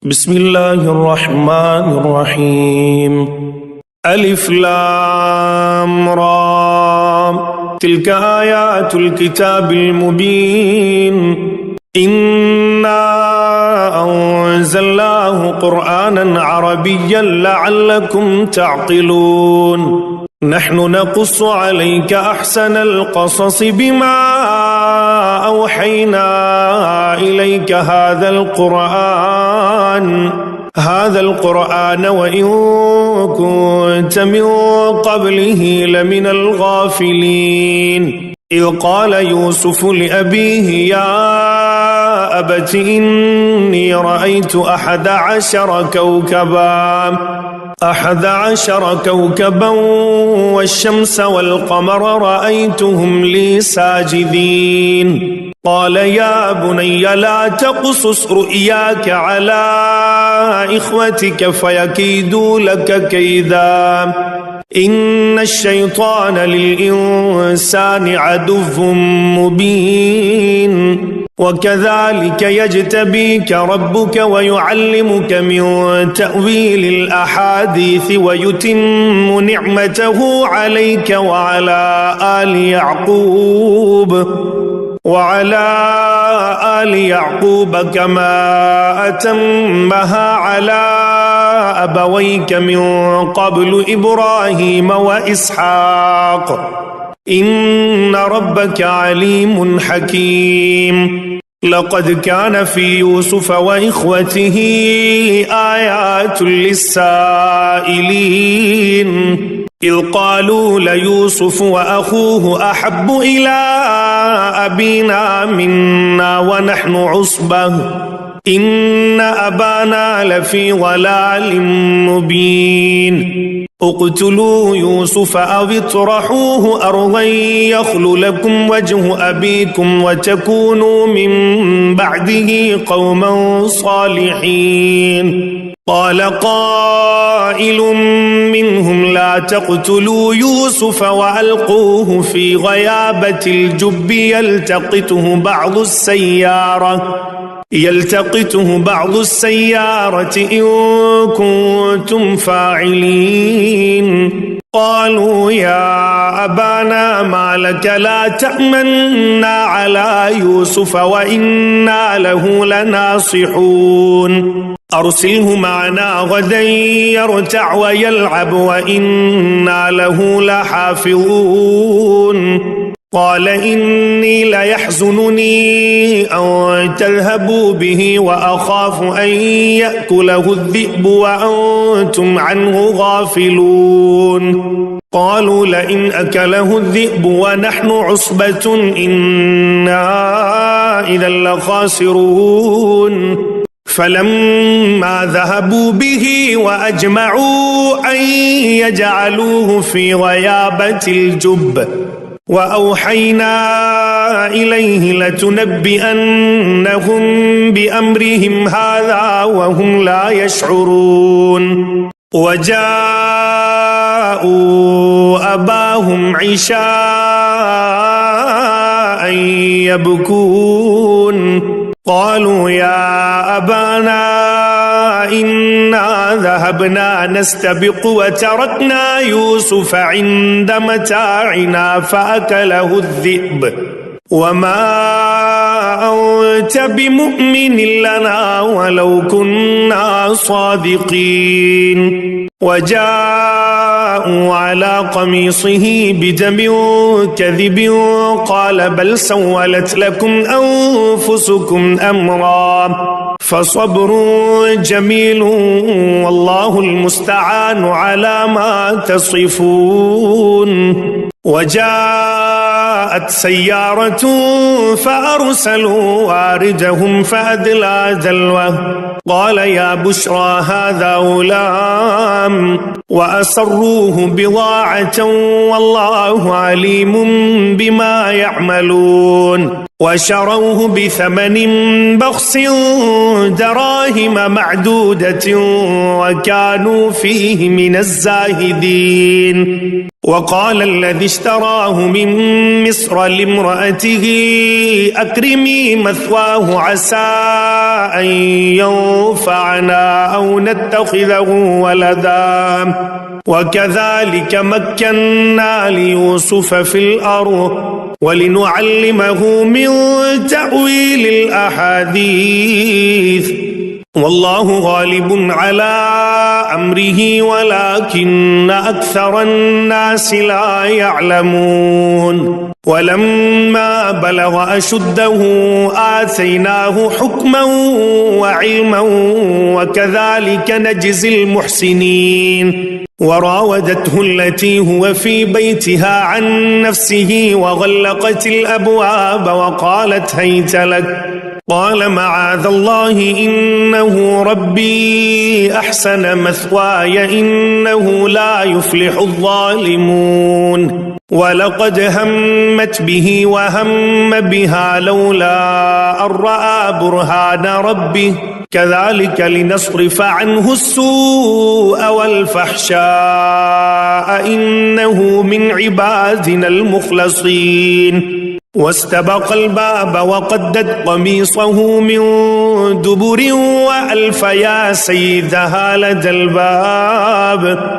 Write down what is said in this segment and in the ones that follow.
بسم الله الرحمن الرحيم. ألف لام را، تلك آيات الكتاب المبين. إنا أنزلناه قرآنا عربيا لعلكم تعقلون. نحن نقص عليك أحسن القصص بما أوحينا إليك هذا القرآن وإن كنت من قبله لمن الغافلين. إذ قال يوسف لأبيه يا أبت إني رأيت 11 كوكبا والشمس والقمر رأيتهم لي ساجدين. قال يا بني لا تقصص رؤياك على إخوتك فيكيدوا لك كيدا إن الشيطان للإنسان عدو مبين. وكذلك يجتبيك ربك ويعلمك من تأويل الأحاديث ويتم نعمته عليك وعلى آل يعقوب كما أتمها على أبويك من قبل إبراهيم وإسحاق إن ربك عليم حكيم. لقد كان في يوسف وإخوته آيات للسائلين إذ قالوا ليوسف وأخوه أحب إلى أبينا منا ونحن عصبة إن أبانا لفي ضلال مبين. اقتلوا يوسف أو اطرحوه أرضا يخل لكم وجه أبيكم وتكونوا من بعده قوما صالحين. قال قائل منهم لا تقتلوا يوسف وألقوه في غيابة الجب يلتقطه بعض السيارة إن كنتم فاعلين. قالوا يا أبانا ما لك لا تأمنا على يوسف وإنا له لناصحون. أرسله معنا غدا يرتع ويلعب وإنا له لحافظون. قال إني ليحزنني أن تذهبوا به وأخاف أن يأكله الذئب وأنتم عنه غافلون. قالوا لئن أكله الذئب ونحن عصبة إنا إذا لخاسرون. فلما ذهبوا به وأجمعوا أن يجعلوه في غيابة الجب وأوحينا إليه لتنبئنهم بأمرهم هذا وهم لا يشعرون. وجاءوا أباهم عشاء يبكون. قالوا يا أبانا إنا ذهبنا نستبق وتركنا يوسف عند متاعنا فأكله الذئب وما أنت بمؤمن لنا ولو كنا صادقين. وجاءوا على قميصه بدم كذب قال بل سولت لكم أنفسكم أمرا فصبر جميل والله المستعان على ما تصفون. وجاءت سيارة فأرسلوا واردهم فأدلى دلوه قال يا بشرى هذا غلام وأسروه بضاعة والله عليم بما يعملون. وشروه بثمن بخس دراهم معدودة وكانوا فيه من الزاهدين. وقال الذي اشتراه من مصر لامرأته أكرمي مثواه عسى أن ينفعنا أو نتخذه ولدا وكذلك مكنا ليوسف في الأرض ولنعلمه من تأويل الأحاديث والله غالب على أمره ولكن أكثر الناس لا يعلمون. ولما بلغ أشده آتيناه حكما وعلما وكذلك نجزي المحسنين. وراودته التي هو في بيتها عن نفسه وغلقت الأبواب وقالت هيت لك قال معاذ الله إنه ربي أحسن مثواي إنه لا يفلح الظالمون. ولقد همت به وهم بها لولا أن رأى برهان ربه كذلك لنصرف عنه السوء والفحشاء إنه من عبادنا المخلصين. واستبق الباب وقدت قميصه من دبر وألف يا سيدها لدى الباب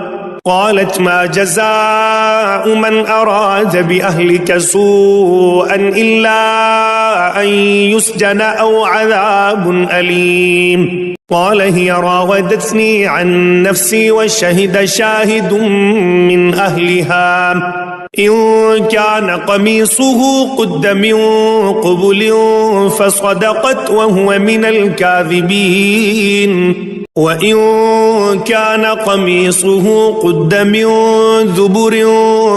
قالت ما جزاء من أراد بأهلك سوءا إلا أن يسجن أو عذاب أليم. قال هي راودتني عن نفسي وشهد شاهد من أهلها إن كان قميصه قد من قبل فصدقت وهو من الكاذبين وإن كان قميصه قد من دبر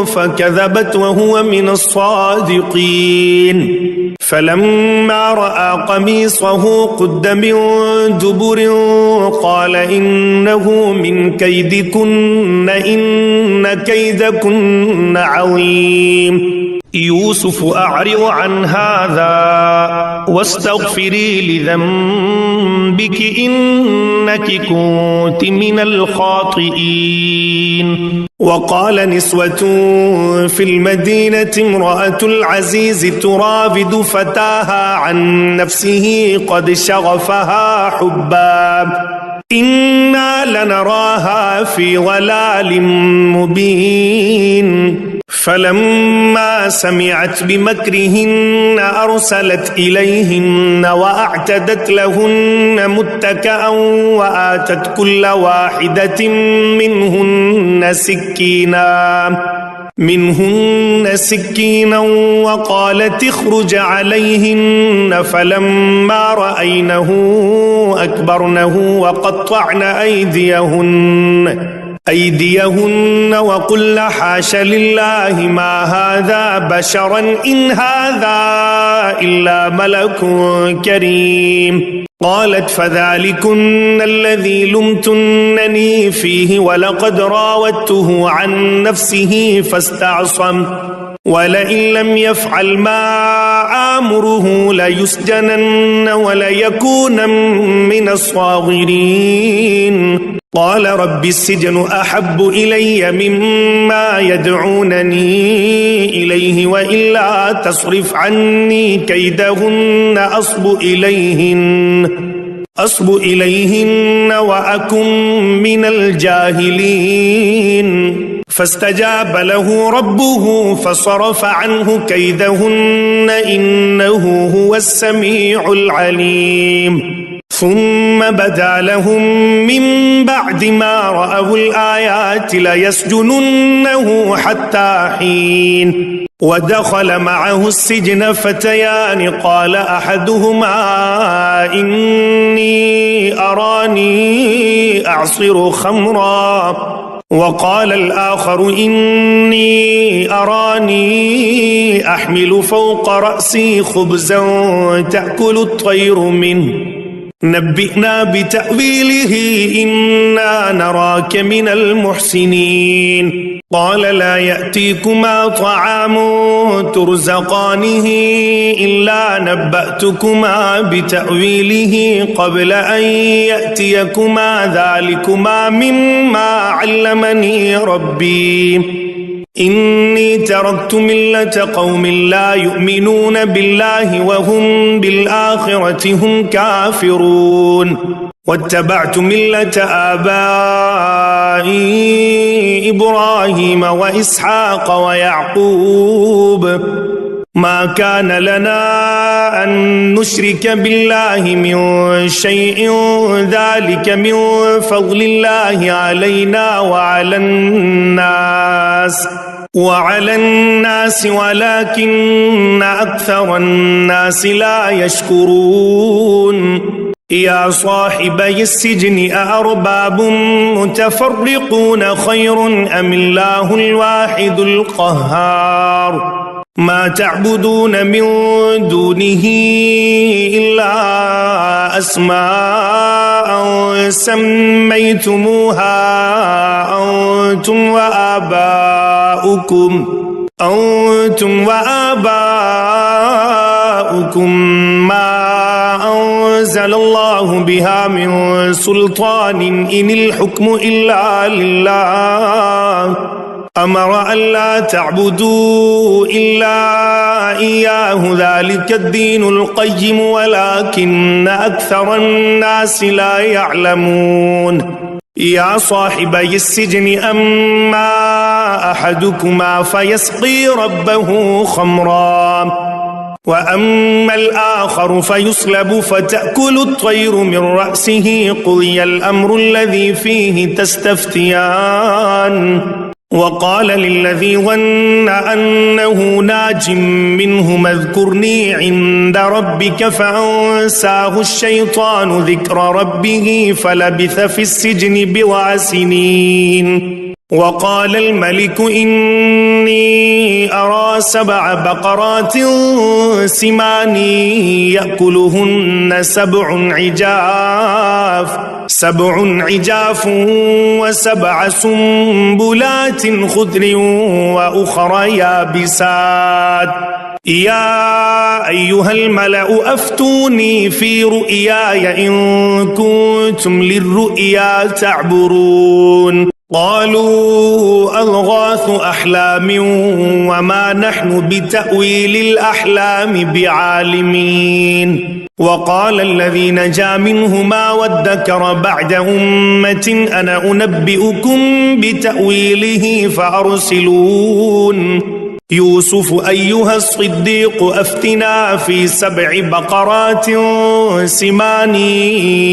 فكذبت وهو من الصادقين. فلما رأى قميصه قد من دبر قال إنه من كيدكن إن كيدكن عظيم. يوسف أعرض عن هذا واستغفري لذنبك إنك كنت من الخاطئين. وقال نسوة في المدينة امرأة العزيز تراود فتاها عن نفسه قد شغفها حبا إنا لنراها في ضلال مبين. فلما سمعت بمكرهن أرسلت إليهن وأعتدت لهن متكأ وآتت كل واحدة منهن سكينا وقالت اخرج عليهن فلما رأينه أكبرنه وقطعن أيديهن وقلن حاش لله ما هذا بشرا إن هذا إلا ملك كريم. قالت فذلكن الذي لمتنني فيه ولقد راودته عن نفسه فاستعصم ولئن لم يفعل ما آمره ليسجنن وليكون من الصاغرين. قال رب السجن أحب إلي مما يدعونني إليه وإلا تصرف عني كيدهن أصب إليهن وأكن من الجاهلين. فاستجاب له ربه فصرف عنه كيدهن إنه هو السميع العليم. ثم بدا لهم من بعد ما رأوا الآيات ليسجننه حتى حين. ودخل معه السجن فتيان قال أحدهما إني أراني أعصر خمرا وقال الآخر إني أراني أحمل فوق رأسي خبزا تأكل الطير منه نبئنا بتأويله إنا نراك من المحسنين. قال لا يأتيكما طعام ترزقانه إلا نبأتكما بتأويله قبل أن يأتيكما ذلكما مما علمني ربي إني تركت ملة قوم لا يؤمنون بالله وهم بالآخرة هم كافرون واتبعت ملة آبائي إبراهيم وإسحاق ويعقوب ما كان لنا أن نشرك بالله من شيء ذلك من فضل الله علينا وعلى الناس ولكن أكثر الناس لا يشكرون يا صاحبي السجن أأرباب متفرقون خير أم الله الواحد القهار ما تعبدون من دونه إلا أسماء سميتموها أنتم وآباؤكم ما أنزل الله بها من سلطان إن الحكم إلا لله أمر أن لا تعبدوا إلا إياه ذلك الدين القيم ولكن أكثر الناس لا يعلمون يا صاحبي السجن أما أحدكما فيسقي ربه خمرا وأما الآخر فيصلب فتأكل الطير من رأسه قضي الأمر الذي فيه تستفتيان وقال للذي ظن أنه ناج منهما اذكرني عند ربك فأنساه الشيطان ذكر ربه فلبث في السجن بضع سنين وقال الملك إني أرى 7 بقرات سمان يأكلهن 7 عجاف و7 سنبلات خضر وأخر يابسات يا أيها الملأ أفتوني في رؤياي إن كنتم للرؤيا تعبرون قالوا أضغاث أحلام وما نحن بتأويل الأحلام بعالمين وقال الذي نجا منهما وادكر بعد أمة أنا أنبئكم بتأويله فأرسلون يوسف أيها الصديق أفتنا في 7 بقرات سمان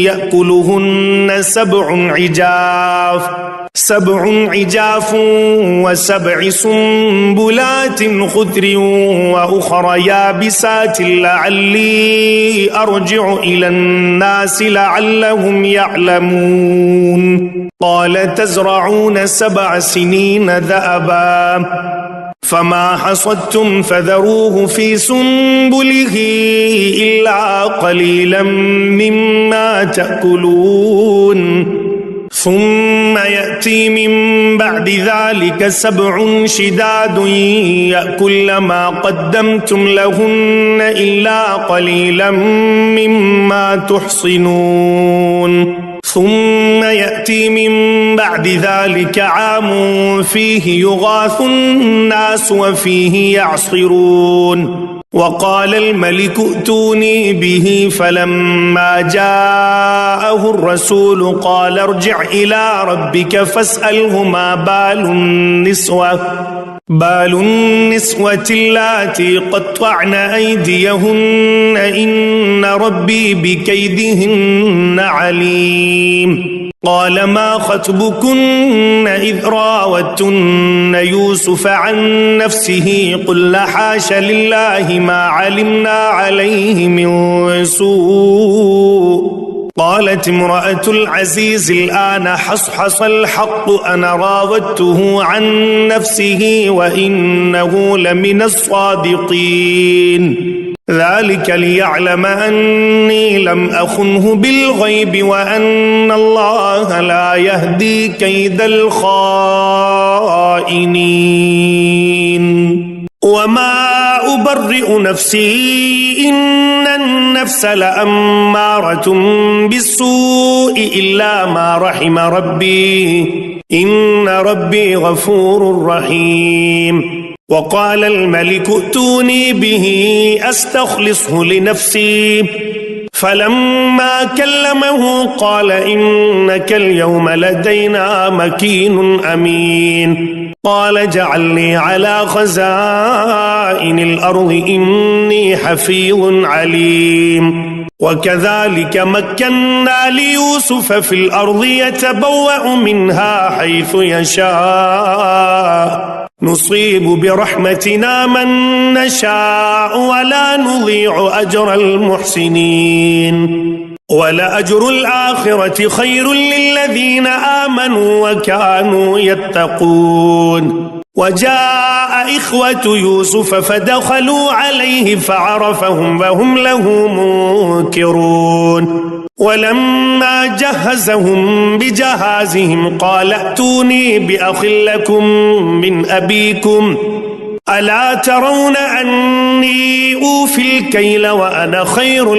يأكلهن 7 عجاف و7 سنبلات خضر وأخر يابسات لعلي أرجع إلى الناس لعلهم يعلمون قال تزرعون 7 سنين دأبا فما حصدتم فذروه في سنبله إلا قليلا مما تأكلون ثم يأتي من بعد ذلك 7 شداد يأكل ما قدمتم لهن إلا قليلا مما تحصنون ثم يأتي من بعد ذلك عام فيه يغاث الناس وفيه يعصرون وقال الملك ائتوني به فلما جاءه الرسول قال ارجع إلى ربك فاسأله ما بال النسوة اللاتي قطعن أيديهن إن ربي بكيدهن عليم قال ما خطبكن إذ راوتن يوسف عن نفسه قلن حاش لله ما علمنا عليه من سوء قالت امرأة العزيز الآن حصحص الحق أنا راودته عن نفسه وإنه لمن الصادقين ذلك ليعلم أني لم أخنه بالغيب وأن الله لا يهدي كيد الخائنين وما أبرئ نفسي إن النفس لأمارة بالسوء إلا ما رحم ربي إن ربي غفور رحيم وقال الملك ائتوني به أستخلصه لنفسي فلما كلمه قال إنك اليوم لدينا مكين أمين قال اجعلني على خزائن الأرض إني حفيظ عليم وكذلك مكنا ليوسف في الأرض يتبوأ منها حيث يشاء نصيب برحمتنا من نشاء ولا نضيع أجر المحسنين ولأجر الآخرة خير للذين آمنوا وكانوا يتقون وجاء إخوة يوسف فدخلوا عليه فعرفهم وهم له منكرون ولما جهزهم بجهازهم قال ائتوني بأخ لكم من أبيكم ألا ترون أني أوفي الكيل وأنا خير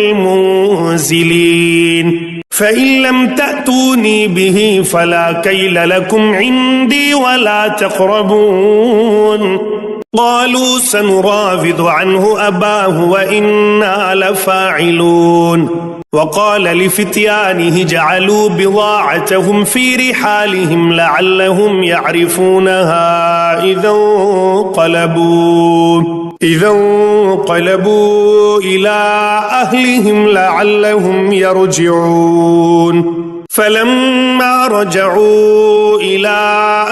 المنزلين فإن لم تأتوني به فلا كيل لكم عندي ولا تقربون قالوا سنراود عنه أباه وإنا لفاعلون وقال لفتيانه جعلوا بضاعتهم في رحالهم لعلهم يعرفونها إذا انقلبوا إلى أهلهم لعلهم يرجعون فلما رجعوا إلى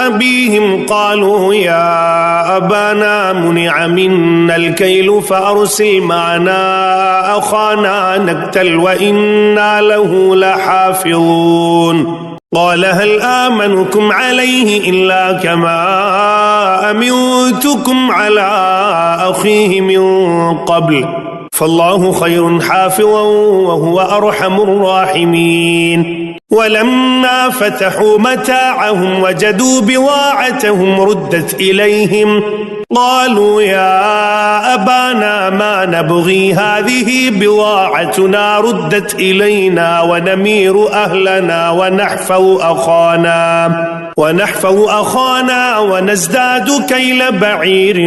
أبيهم قالوا يا أبانا منع منا الكيل فأرسل معنا أخانا نكتل وإنا له لحافظون قال هل آمنكم عليه إلا كما أمنتكم على أخيه من قبل فالله خير حافظا وهو أرحم الراحمين ولما فتحوا متاعهم وجدوا بضاعتهم ردت إليهم قالوا يا أبانا ما نبغي هذه بضاعتنا ردت إلينا ونمير أهلنا ونحفظ أخانا ونزداد كيل بعير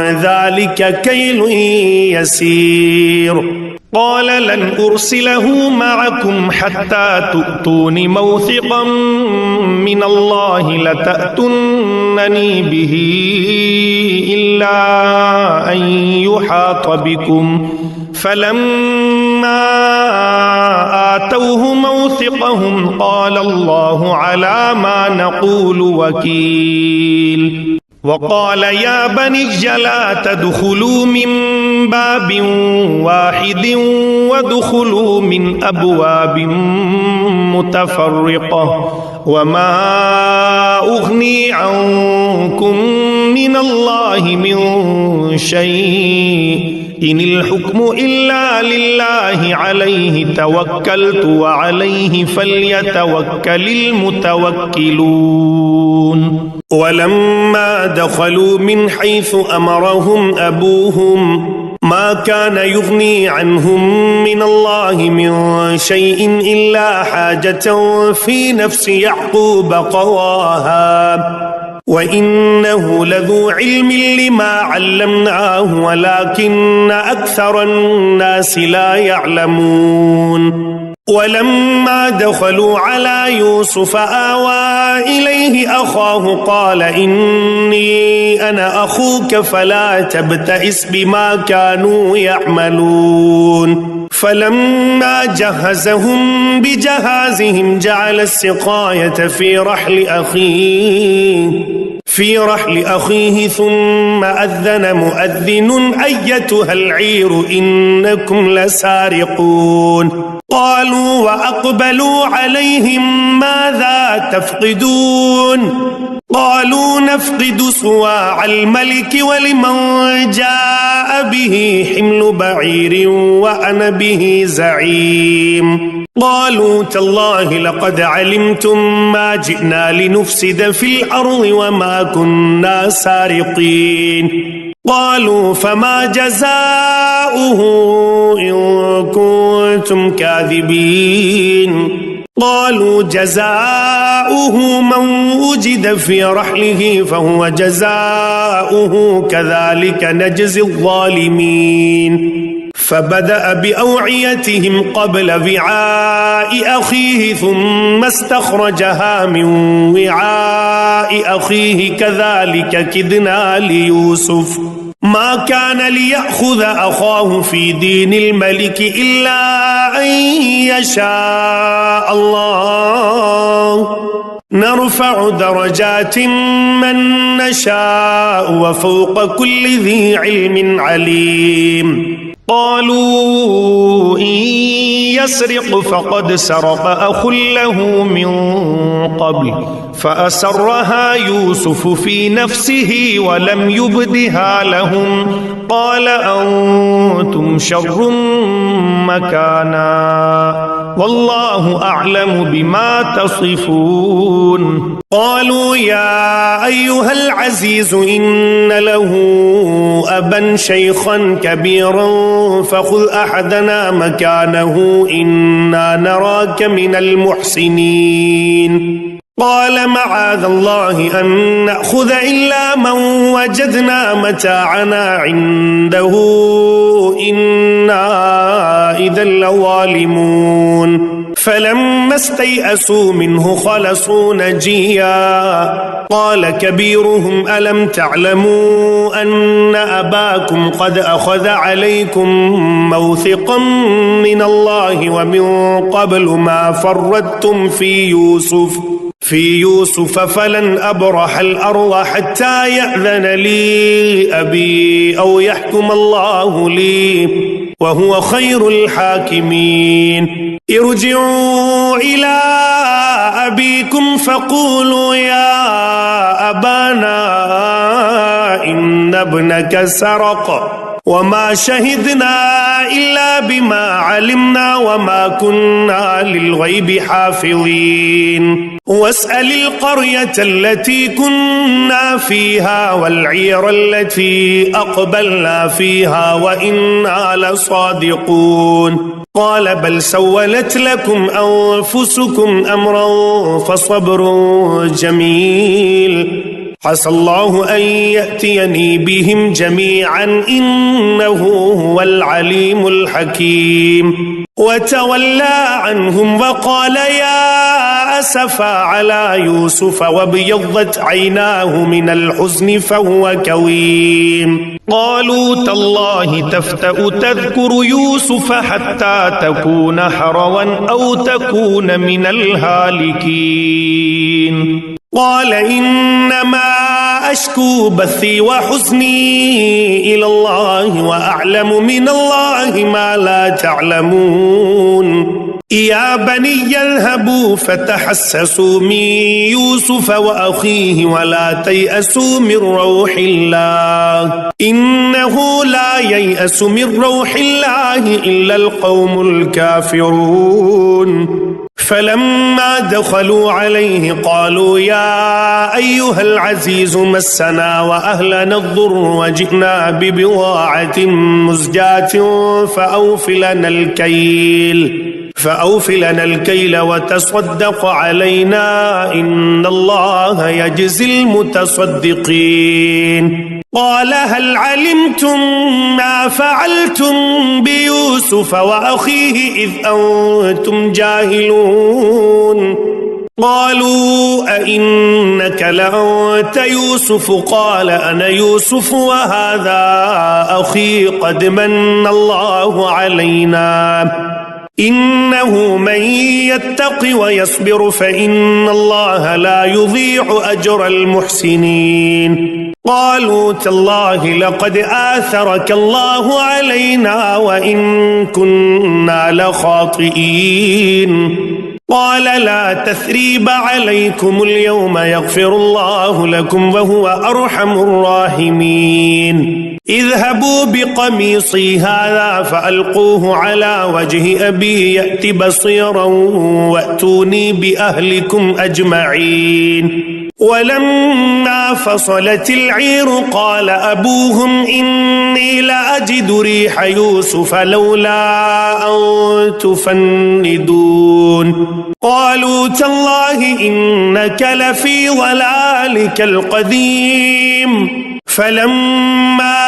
ذلك كيل يسير قال لن أرسله معكم حتى تؤتون موثقا من الله لتأتونني به إلا أن يحاط بكم فلما آتوه موثقهم قال الله على ما نقول وكيل وقال يا بني لا تدخلوا من باب واحد وادخلوا من أبواب متفرقة وما أغني عنكم من الله من شيء إن الحكم إلا لله عليه توكلت وعليه فليتوكل المتوكلون ولما دخلوا من حيث أمرهم أبوهم ما كان يغني عنهم من الله من شيء إلا حاجة في نفس يعقوب قضاها وإنه لذو علم لما علمناه ولكن أكثر الناس لا يعلمون ولما دخلوا على يوسف آوى إليه أخاه قال إني أنا أخوك فلا تبتئس بما كانوا يعملون فلما جهزهم بجهازهم جعل السقاية في رحل أخيه ثم أذن مؤذن أيتها العير إنكم لسارقون قالوا وأقبلوا عليهم ماذا تفقدون قالوا نفقد صواع الملك ولمن جاء به حمل بعير وأنا به زعيم قالوا تالله لقد علمتم ما جئنا لنفسد في الأرض وما كنا سارقين قالوا فما جزاؤه إن كنتم كاذبين قالوا جزاؤه من وجد في رحله فهو جزاؤه كذلك نجزي الظالمين فبدأ بأوعيتهم قبل وعاء أخيه ثم استخرجها من وعاء أخيه كذلك كدنا ليوسف ما كان ليأخذ أخاه في دين الملك إلا أن يشاء الله نرفع درجات من نشاء وفوق كل ذي علم عليم قالوا إن يسرق فقد سرق أخ له من قبل فأسرها يوسف في نفسه ولم يبدها لهم قال أنتم شر مكانا والله أعلم بما تصفون قالوا يا أيها العزيز إن له أبا شيخا كبيرا فخذ أحدنا مكانه إنا نراك من المحسنين قال معاذ الله أن نأخذ إلا من وجدنا متاعنا عنده إنا إذا لظالمون فلما استيئسوا منه خلصوا نجيا قال كبيرهم ألم تعلموا أن أباكم قد أخذ عليكم موثقا من الله ومن قبل ما فرطتم في يوسف فلن أبرح الأرض حتى يأذن لي أبي أو يحكم الله لي وهو خير الحاكمين ارجعوا إلى أبيكم فقولوا يا أبانا إن ابنك سرق وما شهدنا إلا بما علمنا وما كنا للغيب حافظين واسأل القرية التي كنا فيها والعير التي أقبلنا فيها وإنا لصادقون قال بل سولت لكم أنفسكم أمرا فصبر جميل عسى الله أن يأتيني بهم جميعا إنه هو العليم الحكيم وتولى عنهم وقال يا أسفا على يوسف وابيضت عيناه من الحزن فهو كظيم قالوا تالله تفتأ تذكر يوسف حتى تكون حروا أو تكون من الهالكين قال إنما أشكو بثي وحزني إلى الله وأعلم من الله ما لا تعلمون يا بني اذهبوا فتحسسوا من يوسف وأخيه ولا تيأسوا من روح الله إنه لا ييأس من روح الله إلا القوم الكافرون فلما دخلوا عليه قالوا يا أيها العزيز مسنا وأهلنا الضر وجئنا ببضاعة مزجاة فأوف لنا الكيل وتصدق علينا إن الله يجزي المتصدقين قال هل علمتم ما فعلتم بيوسف وأخيه إذ أنتم جاهلون قالوا أئنك لأنت يوسف قال أنا يوسف وهذا أخي قد من الله علينا إنه من يتق ويصبر فإن الله لا يضيع أجر المحسنين قالوا تالله لقد آثرك الله علينا وإن كنا لخاطئين قال لا تثريب عليكم اليوم يغفر الله لكم وهو أرحم الراحمين اذهبوا بقميصي هذا فألقوه على وجه أبي يأت بصيرا وأتوني بأهلكم أجمعين ولما فصلت العير قال أبوهم إني لأجد ريح يوسف لولا أن تفندون قالوا تالله إنك لفي ضلالك القديم فلما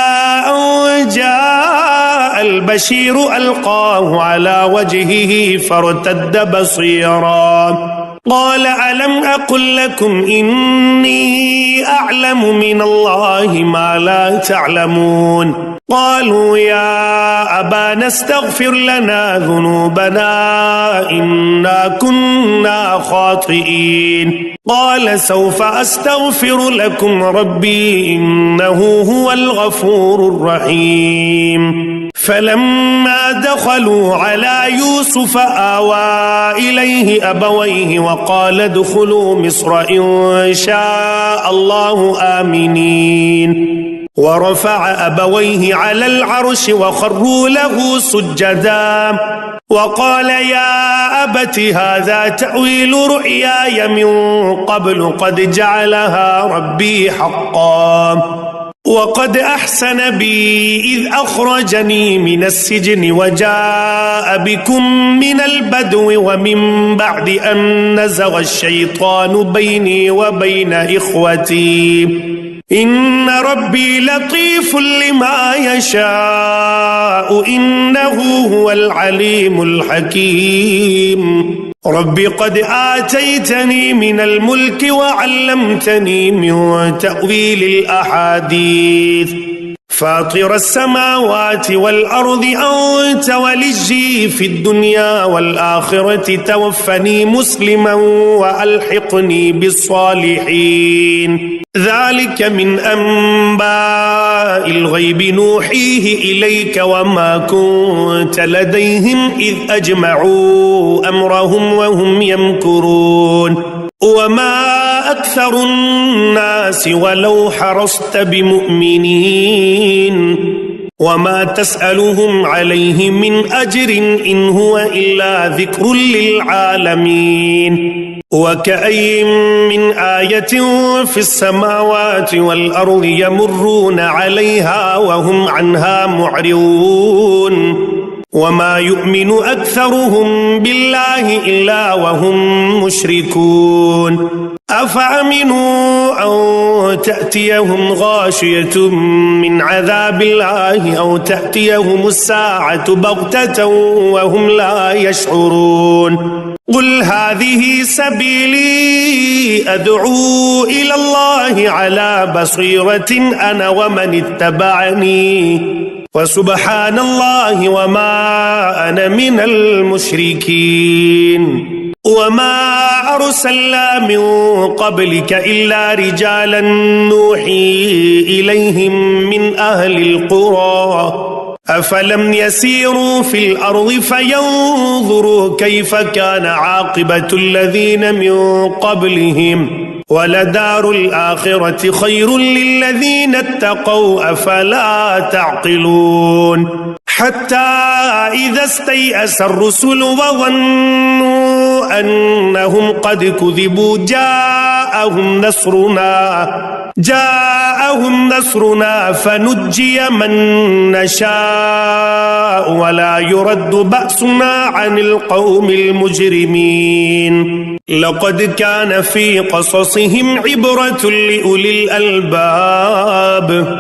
أن جاء البشير ألقاه على وجهه فارتد بصيرا قال ألم أقل لكم إني أعلم من الله ما لا تعلمون قالوا يا أبانا استغفر لنا ذنوبنا إنا كنا خاطئين قال سوف أستغفر لكم ربي إنه هو الغفور الرحيم فلما دخلوا على يوسف آوى إليه أبويه وقال ادخلوا مصر إن شاء الله آمنين ورفع أبويه على العرش وخروا له سجدا وقال يا أبت هذا تأويل رؤياي من قبل قد جعلها ربي حقا وقد أحسن بي إذ أخرجني من السجن وجاء بكم من البدو ومن بعد أن نزغ الشيطان بيني وبين إخوتي إن ربي لطيف لما يشاء إنه هو العليم الحكيم رب قد آتيتني من الملك وعلمتني من تأويل الأحاديث فاطر السماوات والأرض أنت وليي في الدنيا والآخرة توفني مسلما وألحقني بالصالحين ذلك من أنباء الغيب نوحيه إليك وما كنت لديهم إذ أجمعوا أمرهم وهم يمكرون وما أكثر الناس ولو حرصت بمؤمنين وما تسألهم عليه من أجر إن هو إلا ذكر للعالمين وكأي من آية في السماوات والأرض يمرون عليها وهم عنها معرضون وما يؤمن أكثرهم بالله إلا وهم مشركون أفأمنوا أن تأتيهم غاشية من عذاب الله أو تأتيهم الساعة بغتة وهم لا يشعرون قل هذه سبيلي أدعو إلى الله على بصيرة أنا ومن اتبعني وسبحان الله وما أنا من المشركين وما أرسلنا من قبلك إلا رجالا نوحي إليهم من أهل القرى أفلم يسيروا في الأرض فينظروا كيف كان عاقبة الذين من قبلهم ولدار الآخرة خير للذين اتقوا أفلا تعقلون حتى إذا استيأس الرسل وظنوا أنهم قد كذبوا جاءهم نصرنا فنجي من نشاء ولا يرد بأسنا عن القوم المجرمين لقد كان في قصصهم عبرة لأولي الألباب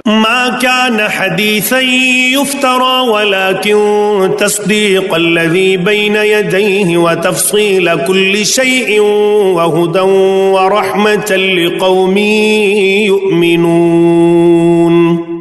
ما كان حديثا يفترى ولكن تصديق الذي بين يديه وتفصيل كل شيء وهدى ورحمة لقوم يؤمنون